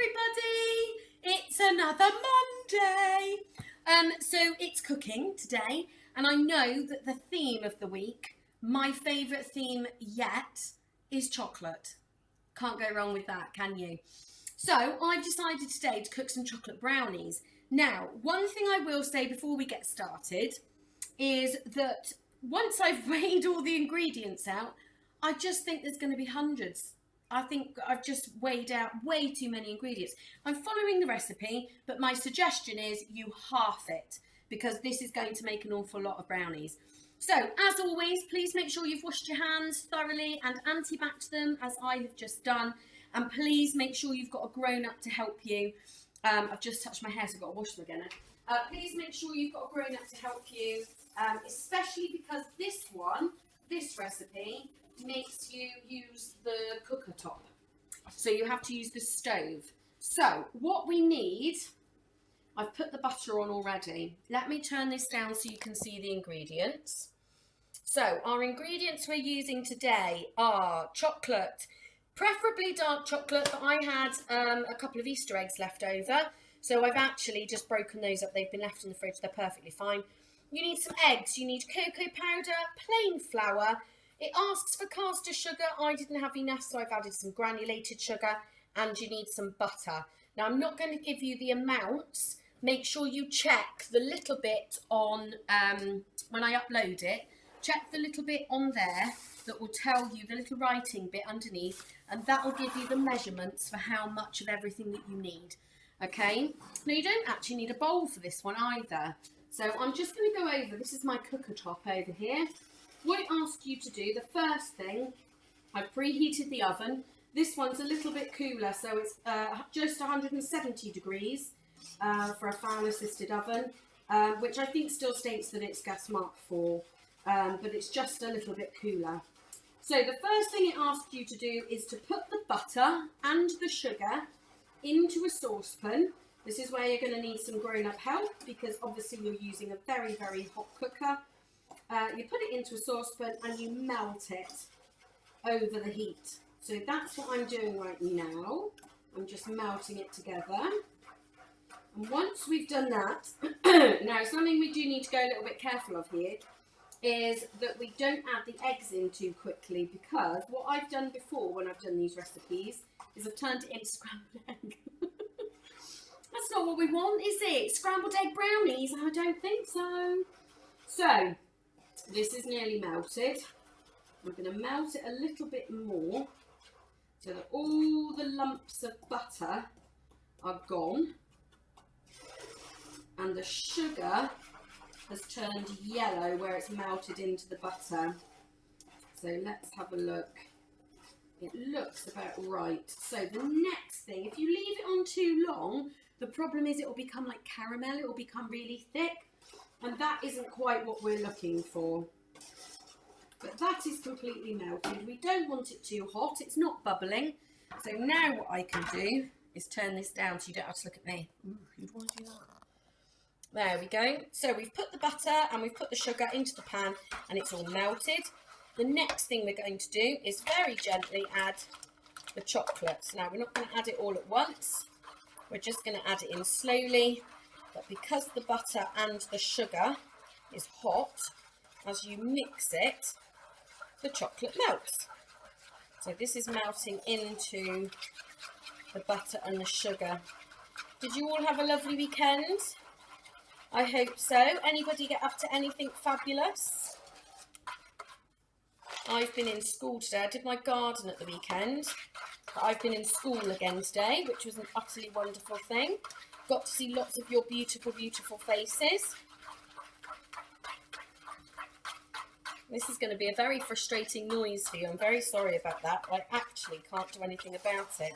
everybody, it's another Monday. So it's cooking today, and I know that the theme of the week, my favourite theme yet, is chocolate. Can't go wrong with that, can you? So I've decided today to cook some chocolate brownies. Now, one thing I will say before we get started is that once I've weighed all the ingredients out, I just think there's going to be hundreds. I think I've just weighed out way too many ingredients. I'm following the recipe, but my suggestion is you half it, because this is going to make an awful lot of brownies. So, as always, please make sure you've washed your hands thoroughly and anti-backed them, as I have just done. And please make sure you've got a grown-up to help you. I've just touched my hair, so I've got to wash them again. Please make sure you've got a grown-up to help you, especially because this recipe, makes you use the cooker top. So you have to use the stove. So what we need, I've put the butter on already. Let me turn this down so you can see the ingredients. So our ingredients we're using today are chocolate, preferably dark chocolate, but I had a couple of Easter eggs left over. So I've actually just broken those up. They've been left in the fridge. They're perfectly fine. You need some eggs. You need cocoa powder, plain flour. It asks for caster sugar. I didn't have enough, so I've added some granulated sugar, and you need some butter. Now, I'm not going to give you the amounts. Make sure you check the little bit on, when I upload it, check the little bit on there that will tell you, the little writing bit underneath, and that will give you the measurements for how much of everything that you need. Okay? Now, you don't actually need a bowl for this one either. So I'm just going to go over, this is my cooker top over here. What it asks you to do, the first thing, I've preheated the oven. This one's a little bit cooler, so it's just 170 degrees for a fan-assisted oven, which I think still states that it's gas mark 4, but it's just a little bit cooler. So the first thing it asks you to do is to put the butter and the sugar into a saucepan. This is where you're going to need some grown-up help, because obviously you're using a very, very hot cooker. You put it into a saucepan and you melt it over the heat. So that's what I'm doing right now. I'm just melting it together. And once we've done that, now something we do need to go a little bit careful of here is that we don't add the eggs in too quickly, because what I've done before when I've done these recipes is I've turned it into scrambled egg. That's not what we want, is it? Scrambled egg brownies? I don't think so. So, this is nearly melted. We're going to melt it a little bit more so that all the lumps of butter are gone and the sugar has turned yellow where it's melted into the butter. So let's have a look. It looks about right. So the next thing, if you leave it on too long, the problem is it will become like caramel. It will become really thick. And that isn't quite what we're looking for. But that is completely melted. We don't want it too hot. It's not bubbling. So now what I can do is turn this down so you don't have to look at me. Ooh, who'd want to do that? There we go. So we've put the butter and we've put the sugar into the pan and it's all melted. The next thing we're going to do is very gently add the chocolate. Now we're not going to add it all at once. We're just going to add it in slowly. But because the butter and the sugar is hot, as you mix it, the chocolate melts. So this is melting into the butter and the sugar. Did you all have a lovely weekend? I hope so. Anybody get up to anything fabulous? I've been in school today. I did my garden at the weekend. But I've been in school again today, which was an utterly wonderful thing. Got to see lots of your beautiful, beautiful faces. This is going to be a very frustrating noise for you. I'm very sorry about that. I actually can't do anything about it.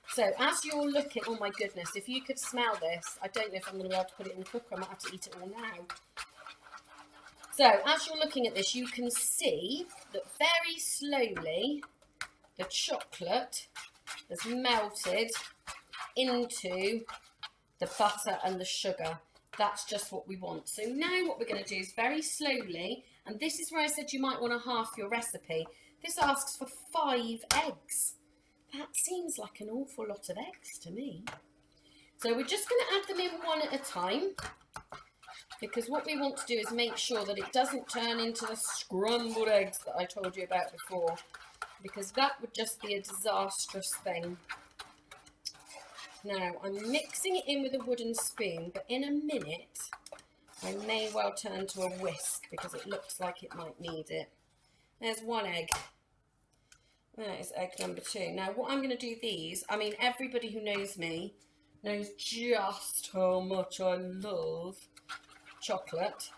So as you're looking, oh my goodness, if you could smell this, I don't know if I'm going to be able to put it in the cooker. I might have to eat it all now. So as you're looking at this, you can see that very slowly the chocolate has melted into the butter and the sugar. That's just what we want. So now what we're going to do is very slowly, and this is where I said you might want to half your recipe. This asks for 5 eggs. That seems like an awful lot of eggs to me. So we're just going to add them in one at a time, because what we want to do is make sure that it doesn't turn into the scrambled eggs that I told you about before, because that would just be a disastrous thing. Now, I'm mixing it in with a wooden spoon, but in a minute, I may well turn to a whisk because it looks like it might need it. There's one egg. That is egg number 2. Now, what I'm going to do these, I mean, everybody who knows me knows just how much I love chocolate,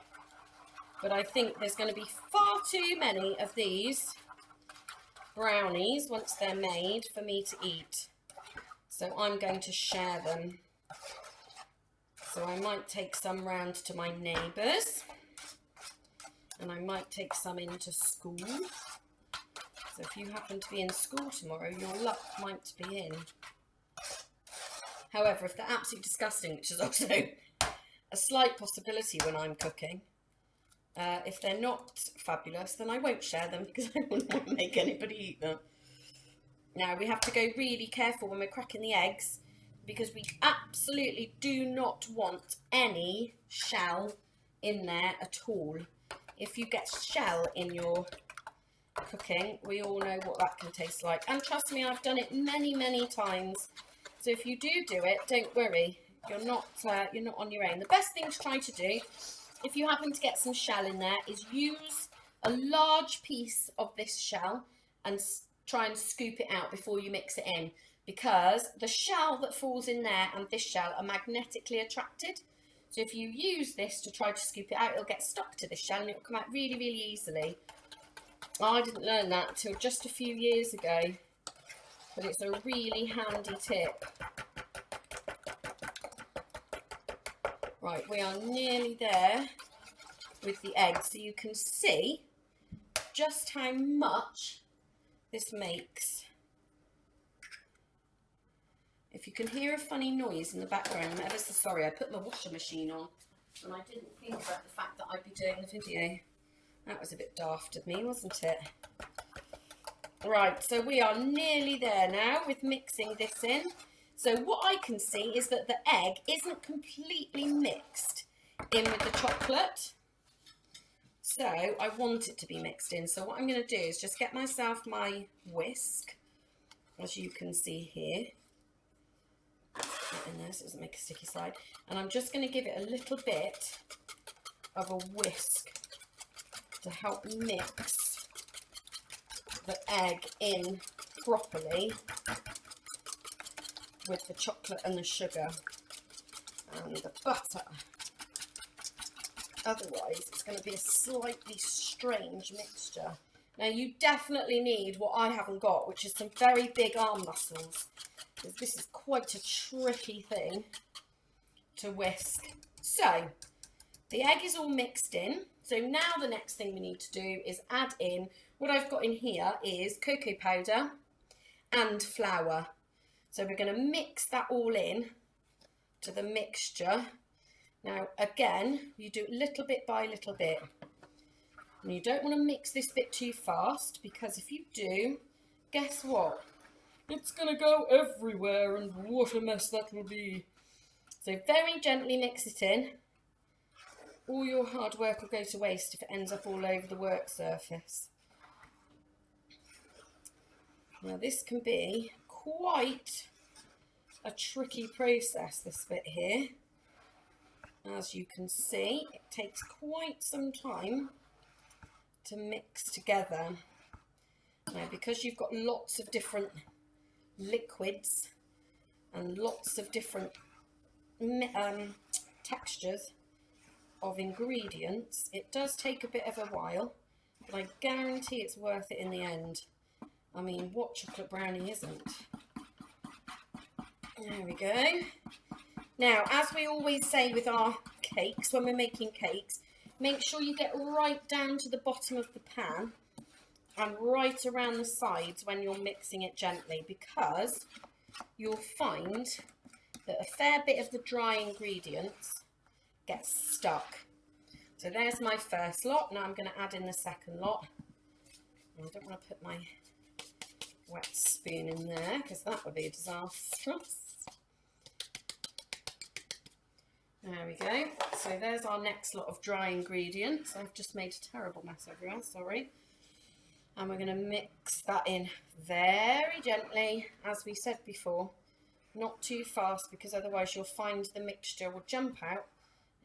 but I think there's going to be far too many of these brownies once they're made for me to eat. So I'm going to share them. So I might take some round to my neighbours, and I might take some into school. So if you happen to be in school tomorrow, your luck might be in. However, if they're absolutely disgusting, which is also a slight possibility when I'm cooking, if they're not fabulous, then I won't share them because I wouldn't want to make anybody eat them. Now, we have to go really careful when we're cracking the eggs, because we absolutely do not want any shell in there at all. If you get shell in your cooking, we all know what that can taste like. And trust me, I've done it many, many times. So if you do it, don't worry. You're not on your own. The best thing to try to do, if you happen to get some shell in there, is use a large piece of this shell and try and scoop it out before you mix it in, because the shell that falls in there and this shell are magnetically attracted. So if you use this to try to scoop it out, it'll get stuck to the shell and it'll come out really, really easily. I didn't learn that until just a few years ago, but it's a really handy tip. Right, we are nearly there with the eggs, so you can see just how much this makes. If you can hear a funny noise in the background, I'm ever so sorry. I put my washing machine on and I didn't think about the fact that I'd be doing the video. That was a bit daft of me, wasn't it? Right, so we are nearly there now with mixing this in. So what I can see is that the egg isn't completely mixed in with the chocolate. So I want it to be mixed in. So what I'm going to do is just get myself my whisk, as you can see here. Put in there so it doesn't make a sticky slide. And I'm just going to give it a little bit of a whisk to help mix the egg in properly with the chocolate and the sugar and the butter. Otherwise, it's going to be a slightly strange mixture. Now, you definitely need what I haven't got, which is some very big arm muscles, because this is quite a tricky thing to whisk. So, the egg is all mixed in. So now the next thing we need to do is add in, what I've got in here is cocoa powder and flour. So we're going to mix that all in to the mixture. Now, again, you do little bit by little bit. And you don't want to mix this bit too fast, because if you do, guess what? It's going to go everywhere, and what a mess that will be. So very gently mix it in. All your hard work will go to waste if it ends up all over the work surface. Now, this can be quite a tricky process, this bit here. As you can see, it takes quite some time to mix together. Now, because you've got lots of different liquids and lots of different textures of ingredients, it does take a bit of a while, but I guarantee it's worth it in the end. I mean, what chocolate brownie isn't? There we go. Now, as we always say with our cakes, when we're making cakes, make sure you get right down to the bottom of the pan and right around the sides when you're mixing it gently, because you'll find that a fair bit of the dry ingredients gets stuck. So there's my first lot. Now I'm going to add in the second lot. I don't want to put my wet spoon in there because that would be disastrous. There we go. So there's our next lot of dry ingredients. I've just made a terrible mess everywhere, sorry. And we're going to mix that in very gently, as we said before. Not too fast, because otherwise you'll find the mixture will jump out.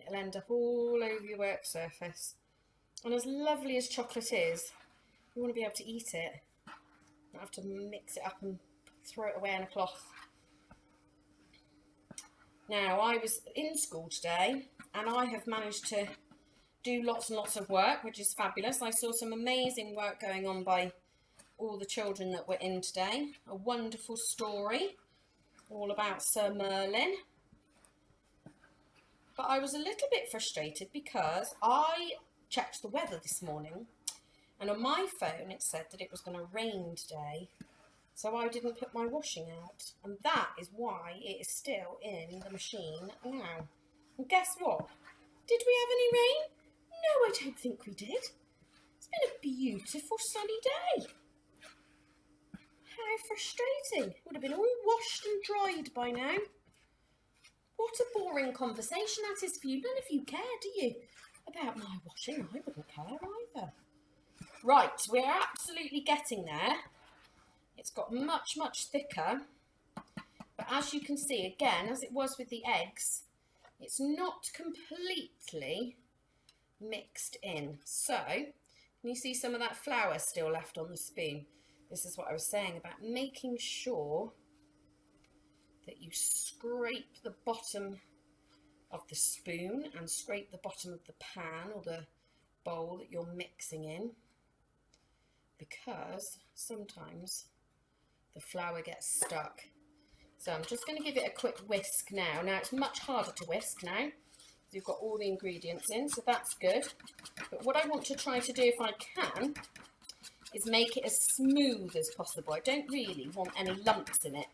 It'll end up all over your work surface. And as lovely as chocolate is, you want to be able to eat it. Not have to mix it up and throw it away in a cloth. Now, I was in school today and I have managed to do lots and lots of work, which is fabulous. I saw some amazing work going on by all the children that were in today. A wonderful story all about Sir Merlin. But I was a little bit frustrated because I checked the weather this morning and on my phone it said that it was going to rain today. So I didn't put my washing out, and that is why it is still in the machine now. And guess what? Did we have any rain? No, I don't think we did. It's been a beautiful sunny day. How frustrating. It would have been all washed and dried by now. What a boring conversation that is for you. None of you care, do you? About my washing, I wouldn't care either. Right, we're absolutely getting there. It's got much, much thicker, but as you can see, again, as it was with the eggs, it's not completely mixed in. So, can you see some of that flour still left on the spoon? This is what I was saying about making sure that you scrape the bottom of the spoon and scrape the bottom of the pan or the bowl that you're mixing in, because sometimes the flour gets stuck. So I'm just going to give it a quick whisk now. Now it's much harder to whisk now. You've got all the ingredients in, so that's good. But what I want to try to do, if I can, is make it as smooth as possible. I don't really want any lumps in it,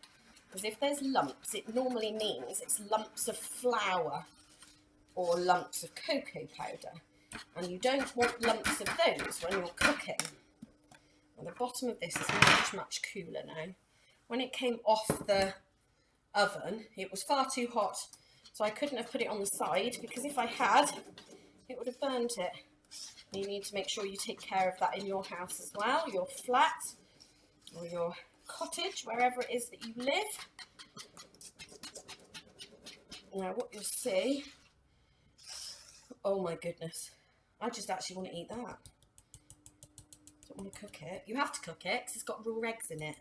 because if there's lumps, it normally means it's lumps of flour or lumps of cocoa powder. And you don't want lumps of those when you're cooking. And the bottom of this is much, much cooler now. When it came off the oven, it was far too hot, so I couldn't have put it on the side, because if I had, it would have burnt it. And you need to make sure you take care of that in your house as well, your flat or your cottage, wherever it is that you live. Now what you'll see, oh my goodness, I just actually want to eat that. Don't want to cook it. You have to cook it because it's got raw eggs in it.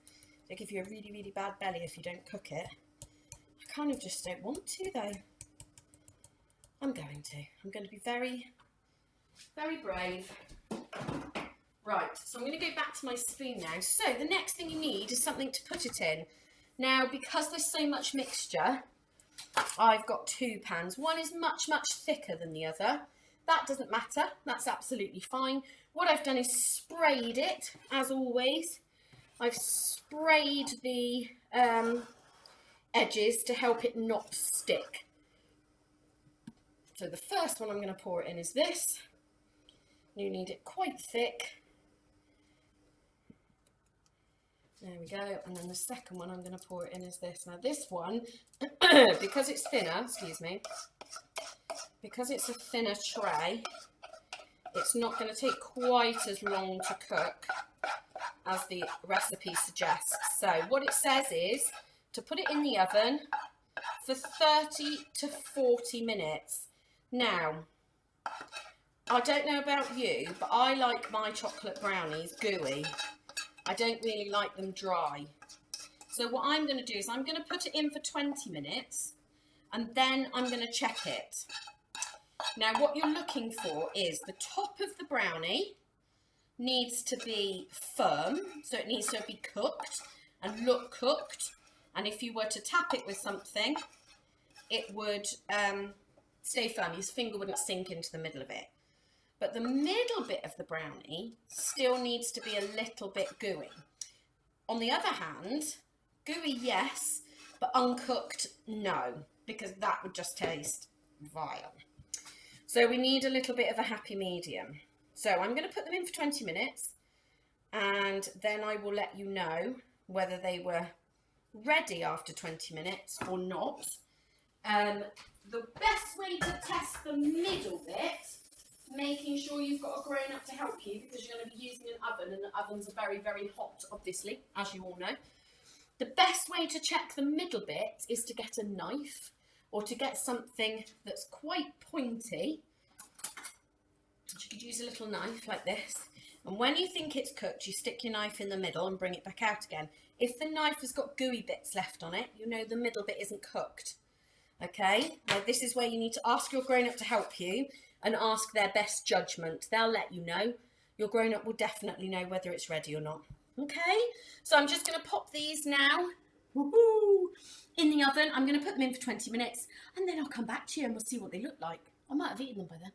They give you a really, really bad belly if you don't cook it. I kind of just don't want to though. I'm going to. I'm going to be very, very brave. Right, so I'm going to go back to my spoon now. So the next thing you need is something to put it in. Now, because there's so much mixture, I've got two pans. One is much, much thicker than the other. That doesn't matter. That's absolutely fine. What I've done is sprayed it, as always. I've sprayed the edges to help it not stick. So the first one I'm going to pour it in is this. You need it quite thick. There we go. And then the second one I'm going to pour it in is this. Now this one, because it's thinner, excuse me, because it's a thinner tray, it's not going to take quite as long to cook as the recipe suggests. So what it says is to put it in the oven for 30 to 40 minutes. Now, I don't know about you, but I like my chocolate brownies gooey. I don't really like them dry. So what I'm going to do is I'm going to put it in for 20 minutes and then I'm going to check it. Now what you're looking for is the top of the brownie needs to be firm, so it needs to be cooked and look cooked, and if you were to tap it with something it would stay firm, your finger wouldn't sink into the middle of it. But the middle bit of the brownie still needs to be a little bit gooey. On the other hand, gooey yes, but uncooked no, because that would just taste vile. So we need a little bit of a happy medium. So I'm going to put them in for 20 minutes and then I will let you know whether they were ready after 20 minutes or not. The best way to test the middle bit, making sure you've got a grown-up to help you, because you're going to be using an oven, and the ovens are very, very hot, obviously, as you all know. The best way to check the middle bit is to get a knife, or to get something that's quite pointy. You could use a little knife like this, and when you think it's cooked, you stick your knife in the middle and bring it back out again. If the knife has got gooey bits left on it, you know the middle bit isn't cooked. Okay, now this is where you need to ask your grown-up to help you and ask their best judgment. They'll let you know. Your grown-up will definitely know whether it's ready or not. Okay, so I'm just going to pop these now in the oven. I'm going to put them in for 20 minutes and then I'll come back to you and we'll see what they look like. I might have eaten them by then.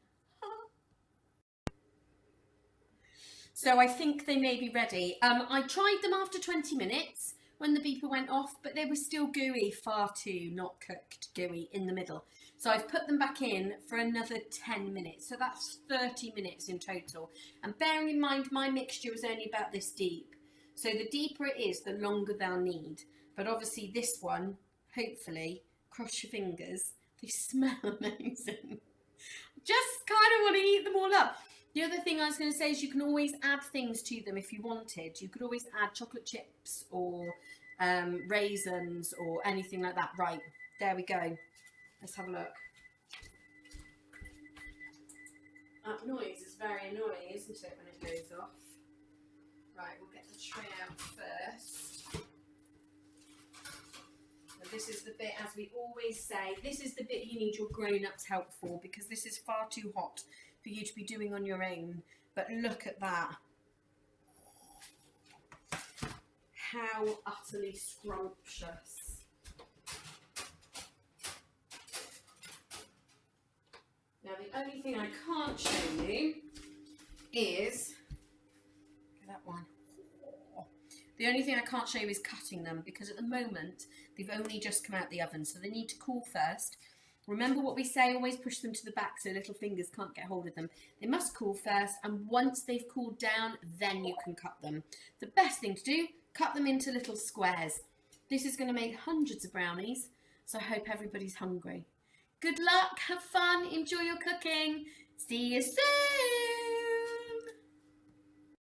So I think they may be ready. I tried them after 20 minutes when the beeper went off, but they were still gooey, far too not cooked gooey in the middle. So I've put them back in for another 10 minutes. So that's 30 minutes in total. And bearing in mind, my mixture was only about this deep. So the deeper it is, the longer they'll need. But obviously this one, hopefully, cross your fingers, they smell amazing. Just kind of want to eat them all up. The other thing I was going to say is you can always add things to them if you wanted. You could always add chocolate chips or raisins or anything like that. Right, there we go. Let's have a look. That noise is very annoying, isn't it, when it goes off? Right, we'll get the tray out first. And this is the bit, as we always say, this is the bit you need your grown-ups help for, because this is far too hot for you to be doing on your own. But look at that. How utterly scrumptious. Now the only thing I can't show you is, look at that one. The only thing I can't show you is cutting them, because at the moment they've only just come out the oven, so they need to cool first. Remember what we say, always push them to the back so little fingers can't get hold of them. They must cool first, and once they've cooled down, then you can cut them. The best thing to do, cut them into little squares. This is going to make hundreds of brownies, so I hope everybody's hungry. Good luck, have fun, enjoy your cooking. See you soon!